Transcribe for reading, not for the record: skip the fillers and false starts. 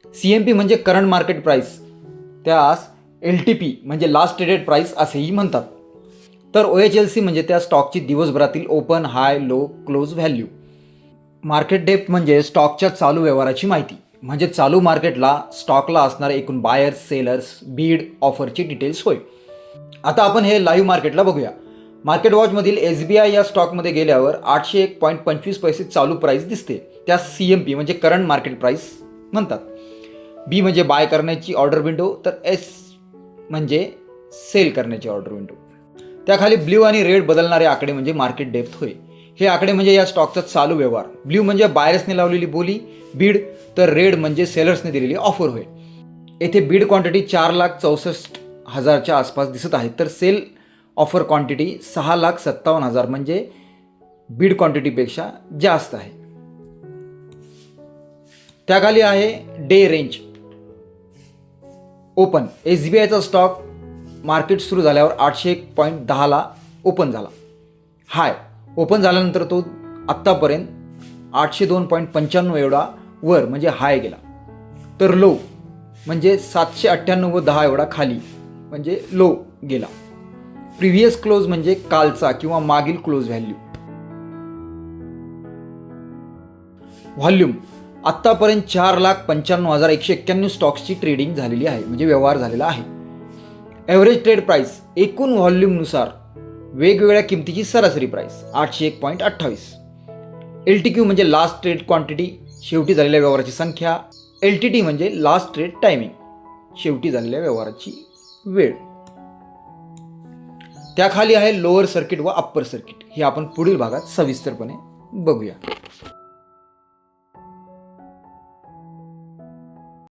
CMP म्हणजे current market price, त्यास LTP म्हणजे लास्ट ट्रेडेड प्राईस असेही म्हणतात. तर OHLC म्हणजे त्या स्टॉकची दिवसभरातील open, high, low, close value. Market depth म्हणजे स्टॉकच्या चालू व्यवहाराची माहिती, म्हणजे चालू मार्केटला स्टॉकला असणारे एकूण बायर्स, सेलर्स, बीड, ऑफरची डिटेल्स होय. आता आपण हे लाईव्ह मार्केटला बघूया. मार्केट वॉचमधील SBI या स्टॉकमध्ये गेल्यावर 801.25 चालू प्राईस दिसते. त्या CMP म्हणजे करंट मार्केट प्राईस म्हणतात. B म्हणजे बाय करण्याची ऑर्डर विंडो, तर S म्हणजे सेल करण्याची ऑर्डर विंडो. त्याखाली ब्ल्यू आणि रेड बदलणारे आकडे म्हणजे मार्केट डेप्थ होय. हे आकडे म्हणजे या स्टॉकचा चालू व्यवहार. ब्ल्यू म्हणजे बायर्सने लावलेली बोली बीड, तर रेड म्हणजे सेलर्सने दिलेली ऑफर होय. येथे बीड क्वांटिटी 4,64,000च्या आसपास दिसत आहे, तर सेल ऑफर क्वांटिटी 6,57,000 म्हणजे बीड क्वांटिटीपेक्षा जास्त आहे. त्याखाली आहे डे रेंज. ओपन SBIचा स्टॉक मार्केट सुरू झाल्यावर 801.10ला ओपन झाला. हाय ओपन झाल्यानंतर तो आत्तापर्यंत 802.95 एवढा वर म्हणजे हाय गेला. तर लो म्हणजे 798.10 एवढा खाली म्हणजे लो गेला. प्रिव्हियस क्लोज म्हणजे कालचा किंवा मागील क्लोज व्हॅल्यू. व्हॉल्यूम आत्तापर्यंत 4,95,191 स्टॉक्सची ट्रेडिंग झालेली आहे, म्हणजे व्यवहार झालेला आहे. ॲव्हरेज ट्रेड प्राईस एकूण व्हॉल्यूमनुसार वेगवेगळ्या किमतीची सरासरी प्राईस 801.28. LTQ म्हणजे लास्ट ट्रेड क्वांटिटी, शेवटी झालेल्या व्यवहाराची संख्या. LTT म्हणजे लास्ट ट्रेड टायमिंग, शेवटी झालेल्या व्यवहाराची वेळ. त्याखाली आहे लोअर सर्किट व अप्पर सर्किट. हे आपण पुढील भागात सविस्तरपणे बघूया.